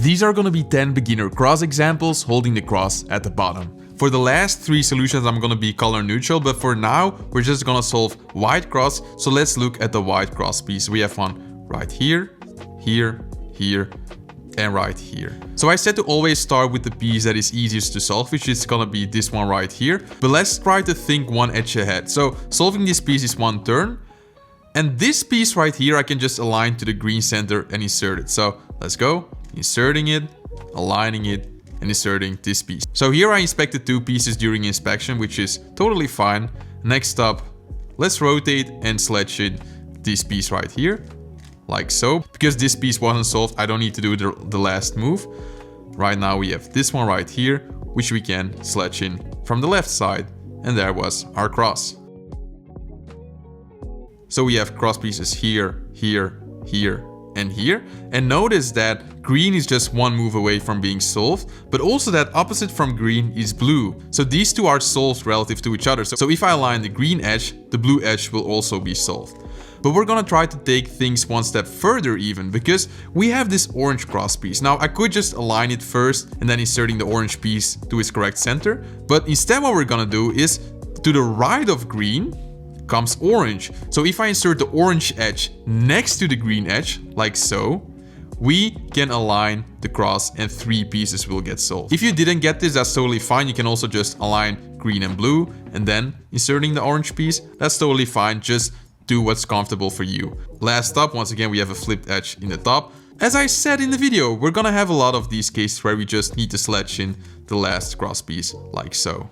These are gonna be 10 beginner cross examples holding the cross at the bottom. For the last 3 solutions, I'm gonna be color neutral, but for now, we're just gonna solve white cross. So let's look at the white cross piece. We have one right here, here, here, and right here. So I said to always start with the piece that is easiest to solve, which is gonna be this one right here. But let's try to think one edge ahead. So solving this piece is one turn. And this piece right here, I can just align to the green center and insert it. So let's go, inserting it, aligning it, and inserting this piece. So here I inspected 2 pieces during inspection, which is totally fine. Next up, let's rotate and sledge it this piece right here, like so. Because this piece wasn't solved, I don't need to do the last move. Right now we have this one right here, which we can sledge in from the left side. And there was our cross. So we have cross pieces here, here, here, and here. And notice that green is just one move away from being solved, but also that opposite from green is blue. So these two are solved relative to each other. So if I align the green edge, the blue edge will also be solved. But we're gonna try to take things one step further even, because we have this orange cross piece. Now I could just align it first and then inserting the orange piece to its correct center. But instead what we're gonna do is to the right of green comes orange. So if I insert the orange edge next to the green edge, like so, we can align the cross and 3 pieces will get solved. If you didn't get this, that's totally fine. You can also just align green and blue and then inserting the orange piece. That's totally fine. Just do what's comfortable for you. Last up, once again, we have a flipped edge in the top. As I said in the video, we're gonna have a lot of these cases where we just need to sledge in the last cross piece, like so.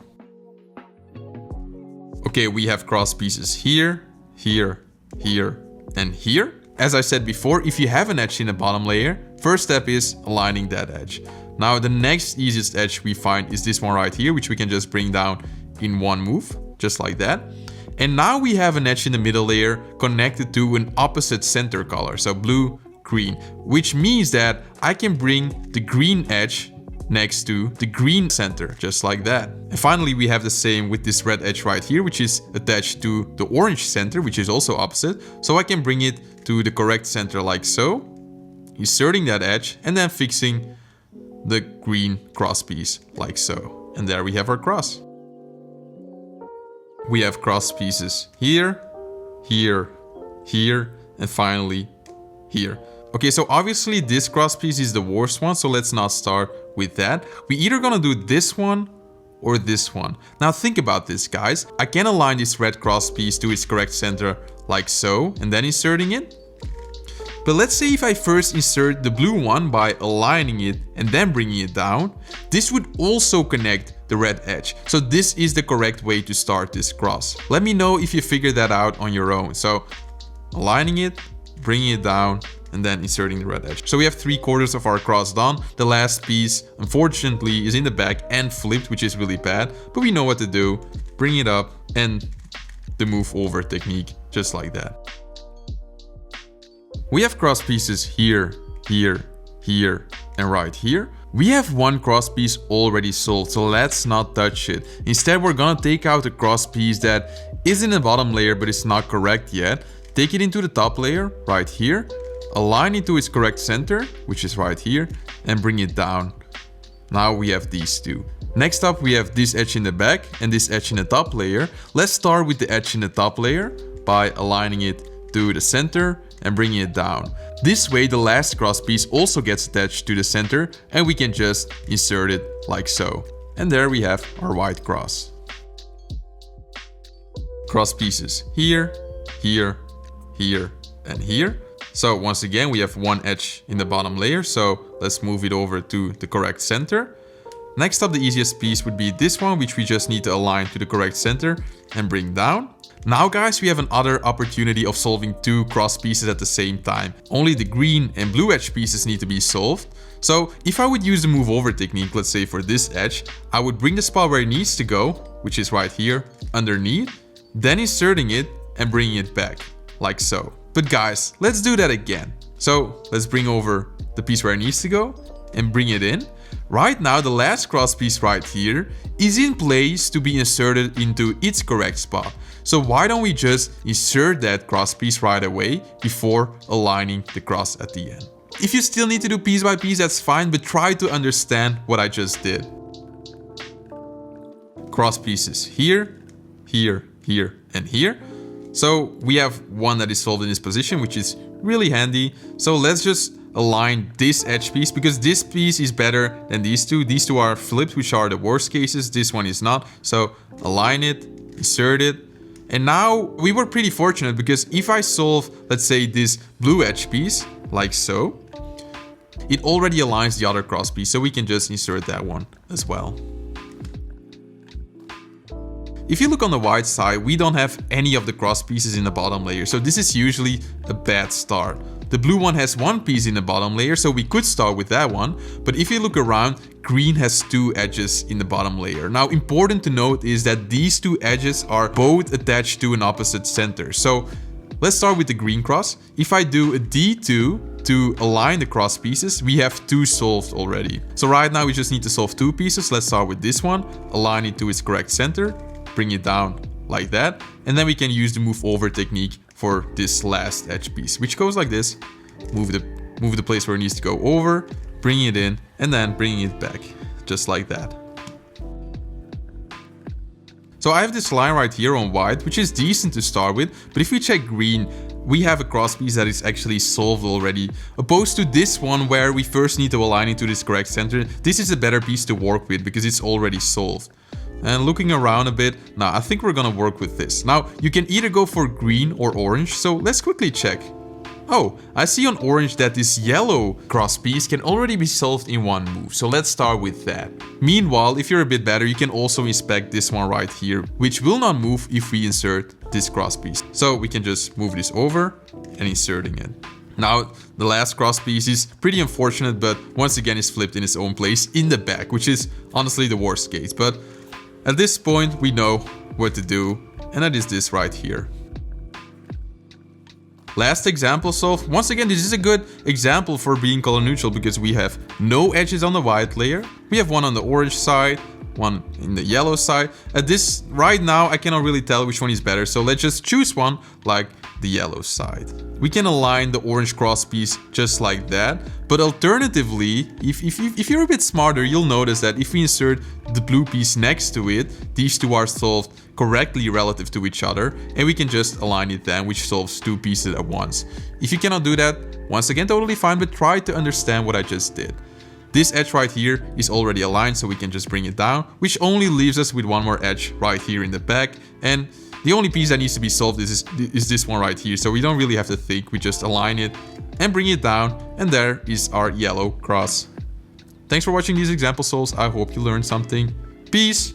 Okay, we have cross pieces here, here, here, and here. As I said before, if you have an edge in the bottom layer, first step is aligning that edge. Now, the next easiest edge we find is this one right here, which we can just bring down in one move, just like that. And now we have an edge in the middle layer connected to an opposite center color, so blue, green, which means that I can bring the green edge next to the green center, just like that. And finally, we have the same with this red edge right here, which is attached to the orange center, which is also opposite. So I can bring it to the correct center like so, inserting that edge and then fixing the green cross piece like so. And there we have our cross. We have cross pieces here, here, here, and finally here. Okay, so obviously this cross piece is the worst one, so let's not start with that. We either gonna do this one or this one. Now think about this, guys. I can align this red cross piece to its correct center like so, and then inserting it. But let's say if I first insert the blue one by aligning it and then bringing it down, this would also connect the red edge. So this is the correct way to start this cross. Let me know if you figured that out on your own. So aligning it, bringing it down, and then inserting the red edge. So we have 3/4 of our cross done. The last piece, unfortunately, is in the back and flipped, which is really bad, but we know what to do. Bring it up and the move over technique, just like that. We have cross pieces here, here, here, and right here. We have one cross piece already solved, so let's not touch it. Instead, we're gonna take out a cross piece that is in the bottom layer, but it's not correct yet. Take it into the top layer, right here. Align it to its correct center, which is right here, and bring it down. Now we have these two. Next up, we have this edge in the back and this edge in the top layer. Let's start with the edge in the top layer by aligning it to the center and bringing it down. This way, the last cross piece also gets attached to the center and we can just insert it like so. And there we have our white cross. Cross pieces here, here, here, and here. So once again, we have one edge in the bottom layer. So let's move it over to the correct center. Next up, the easiest piece would be this one, which we just need to align to the correct center and bring down. Now guys, we have another opportunity of solving 2 cross pieces at the same time. Only the green and blue edge pieces need to be solved. So if I would use the move over technique, let's say for this edge, I would bring the spot where it needs to go, which is right here underneath, then inserting it and bringing it back like so. But guys, let's do that again. So let's bring over the piece where it needs to go and bring it in. Right now, the last cross piece right here is in place to be inserted into its correct spot. So why don't we just insert that cross piece right away before aligning the cross at the end? If you still need to do piece by piece, that's fine, but try to understand what I just did. Cross pieces here, here, here, and here. So we have one that is solved in this position, which is really handy. So let's just align this edge piece, because this piece is better than these two. These two are flipped, which are the worst cases. This one is not. So align it, insert it. And now we were pretty fortunate, because if I solve, let's say, this blue edge piece, like so, it already aligns the other cross piece. So we can just insert that one as well. If you look on the white side, we don't have any of the cross pieces in the bottom layer. So this is usually a bad start. The blue one has one piece in the bottom layer, so we could start with that one. But if you look around, green has two edges in the bottom layer. Now, important to note is that these two edges are both attached to an opposite center. So let's start with the green cross. If I do a D2 to align the cross pieces, we have two solved already. So right now we just need to solve two pieces. Let's start with this one, align it to its correct center, bring it down like that, and then we can use the move over technique for this last edge piece, which goes like this. Move the place where it needs to go over, bring it in, and then bringing it back, just like that. So I have this line right here on white, which is decent to start with, but if we check green, we have a cross piece that is actually solved already, opposed to this one where we first need to align it to this correct center. This is a better piece to work with because it's already solved. And looking around a bit, now I think we're gonna work with this. Now, you can either go for green or orange, so let's quickly check. Oh, I see on orange that this yellow cross piece can already be solved in one move, so let's start with that. Meanwhile, if you're a bit better, you can also inspect this one right here, which will not move if we insert this cross piece. So we can just move this over and inserting it. Now, the last cross piece is pretty unfortunate, but once again is flipped in its own place in the back, which is honestly the worst case. But at this point, we know what to do, and that is this right here. Last example solved. Once again, this is a good example for being color neutral because we have no edges on the white layer. We have one on the orange side, one in the yellow side. At this, right now, I cannot really tell which one is better, so let's just choose one, like the yellow side. We can align the orange cross piece just like that, but alternatively, if you're a bit smarter, you'll notice that if we insert the blue piece next to it, these two are solved correctly relative to each other, and we can just align it then, which solves two pieces at once. If you cannot do that, once again, totally fine, but try to understand what I just did. This edge right here is already aligned, so we can just bring it down, which only leaves us with one more edge right here in the back. And the only piece that needs to be solved is this one right here, so we don't really have to think, we just align it and bring it down, and there is our yellow cross. Thanks for watching these example solves, I hope you learned something. Peace!